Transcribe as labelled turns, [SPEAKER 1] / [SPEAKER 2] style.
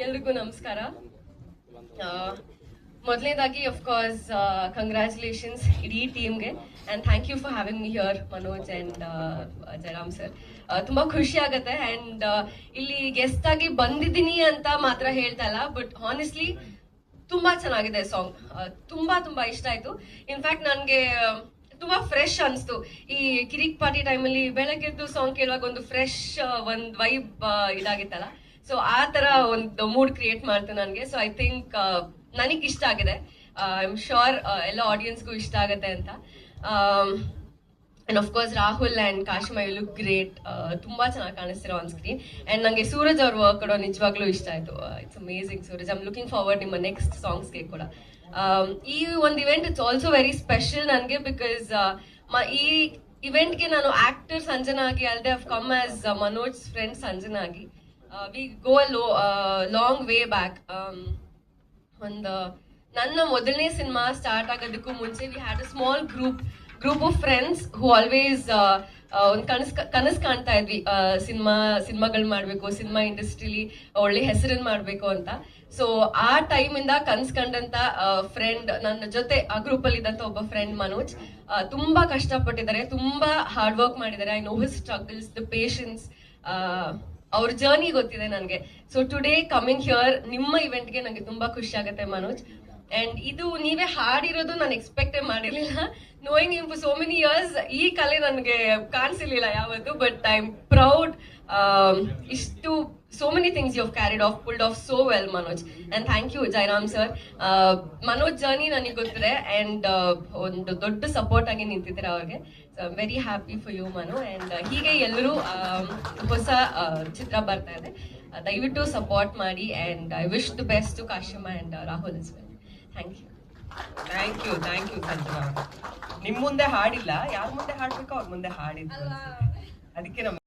[SPEAKER 1] ಎಲ್ರಿಗೂ ನಮಸ್ಕಾರ. ಮೊದಲನೇದಾಗಿ ಆಫ್ ಕೋರ್ಸ್ ಕಂಗ್ರ್ಯಾಚುಲೇಷನ್ಸ್ ಇಡೀ ಟೀಮ್ಗೆ and thank you for having me here Manoj and Jayaram sir. ತುಂಬ ಖುಷಿ ಆಗುತ್ತೆ ಆ್ಯಂಡ್ ಇಲ್ಲಿ ಗೆಸ್ಟ್ ಆಗಿ ಬಂದಿದ್ದೀನಿ ಅಂತ ಮಾತ್ರ ಹೇಳ್ತಾ ಇಲ್ಲ, ಬಟ್ ಹಾನೆಸ್ಟ್ಲಿ ತುಂಬಾ ಚೆನ್ನಾಗಿದೆ ಸಾಂಗ್. ತುಂಬಾ ಇಷ್ಟ ಆಯ್ತು. ಇನ್ಫ್ಯಾಕ್ಟ್ ನನಗೆ ತುಂಬಾ ಫ್ರೆಶ್ ಅನ್ಸ್ತು. ಈ ಕಿರಿಕ್ ಪಾರ್ಟಿ ಟೈಮಲ್ಲಿ ಬೆಳಗ್ಗೆದ್ದು ಸಾಂಗ್ ಕೇಳುವಾಗ ಒಂದು ಫ್ರೆಶ್ ಒಂದು ವೈಬ್ ಇದಾಗಿತ್ತಲ್ಲ, ಸೊ ಆ ತರ ಒಂದು ಮೂಡ್ ಕ್ರಿಯೇಟ್ ಮಾಡ್ತು ನನಗೆ. ಸೊ ಐ ಥಿಂಕ್ ನನಗೆ ಇಷ್ಟ ಆಗಿದೆ. ಐ ಆಮ್ ಶೋರ್ ಎಲ್ಲ ಆಡಿಯನ್ಸ್ಗೂ ಇಷ್ಟ ಆಗುತ್ತೆ ಅಂತ. And of course Rahul and Kashima you look great. ತುಂಬಾ ಚೆನ್ನಾಗಿ ಕಾಣಿಸ್ತಿರೋ ಆನ್ ಸ್ಕ್ರೀನ್. ಅಂಡ್ ನಂಗೆ ಸೂರಜ್ ಅವ್ರ ವರ್ಕ್ ಕೂಡ ನಿಜವಾಗ್ಲೂ ಇಷ್ಟ ಆಯ್ತು. It's amazing Suraj. I am looking forward ನಿಮ್ಮ ನೆಕ್ಸ್ಟ್ ಸಾಂಗ್ಸ್ಗೆ ಕೂಡ. ಈ ಒಂದು event it's also very special ನನಗೆ, ಬಿಕಾಸ್ ಈ ಇವೆಂಟ್ಗೆ ನಾನು ಆಕ್ಟರ್ ಸಂಜನಾ ಆಗಿ ಅಲ್ಲದೆ of come as Manoj friend Sanjana ಆಗಿ. We go long way back. ಒಂದು ನನ್ನ ಮೊದಲನೇ ಸಿನಿಮಾ ಸ್ಟಾರ್ಟ್ ಆಗೋದಕ್ಕೂ ಮುಂಚೆ we had a small group of friends who always ಒಂದು ಕನಸು ಕಾಣ್ತಾ ಇದ್ವಿ, ಸಿನಿಮಾಗಳು ಮಾಡಬೇಕು, ಸಿನಿಮಾ ಇಂಡಸ್ಟ್ರಿಲಿ ಒಳ್ಳೆ ಹೆಸರನ್ನು ಮಾಡಬೇಕು ಅಂತ. ಸೊ ಆ ಟೈಮಿಂದ ಕನ್ಸ್ ಕಂಡಂತ ಫ್ರೆಂಡ್ ನನ್ನ ಜೊತೆ ಆ ಗ್ರೂಪಲ್ಲಿ ಇದ್ದಂತ ಒಬ್ಬ ಫ್ರೆಂಡ್ ಮನೋಜ್ ತುಂಬಾ ಕಷ್ಟಪಟ್ಟಿದ್ದಾರೆ, ತುಂಬಾ ಹಾರ್ಡ್ ವರ್ಕ್ ಮಾಡಿದ್ದಾರೆ. I know his struggles, the patience, ಅವ್ರ ಜರ್ನಿ ಗೊತ್ತಿದೆ ನನಗೆ. ಸೊ ಟುಡೇ ಕಮಿಂಗ್ ಹಿಯರ್ ನಿಮ್ಮ ಇವೆಂಟ್ಗೆ ನನಗೆ ತುಂಬಾ ಖುಷಿ ಆಗುತ್ತೆ ಮನೋಜ್. ಅಂಡ್ ಇದು ನೀವೇ ಹಾಡಿರೋದು ನಾನು ಎಕ್ಸ್ಪೆಕ್ಟೇ ಮಾಡಿರ್ಲಿಲ್ಲ. Knowing you for so many years ಈ ಕಲೆ ನನಗೆ ಕಾಣಿಸಿರ್ಲಿಲ್ಲ ಯಾವತ್ತು, ಬಟ್ ಐ ಆಮ್ ಪ್ರೌಡ್. ಇಷ್ಟು so many things you have carried off, pulled off so well, Manoj, and thank you Jairam sir. Manoj journey ನನಗೆ ಗೊತ್ತಿದೆ and ಒಂದು ದೊಡ್ಡ ಸಪೋರ್ಟ್ ಆಗಿ ನಿಂತಿದ್ದೀರಾ ಅವ್ರಿಗೆ. So I'm very happy for you Manu, and ಹೀಗೆ ಎಲ್ಲರೂ ಹೊಸ ಚಿತ್ರ ಬರ್ತಾ ಇದೆ, ದಯವಿಟ್ಟು ಸಪೋರ್ಟ್ ಮಾಡಿ. and I wish the best to Kashima and Rahul as well. Thank you.
[SPEAKER 2] Thank you Sanjana. ನಿಮ್ ಮುಂದೆ ಹಾಡಿಲ್ಲ, ಯಾರ ಮುಂದೆ ಹಾಡ್ಬೇಕೋ ಅವ್ರ ಮುಂದೆ ಹಾಡಿದ್ರು, ಅದಕ್ಕೆ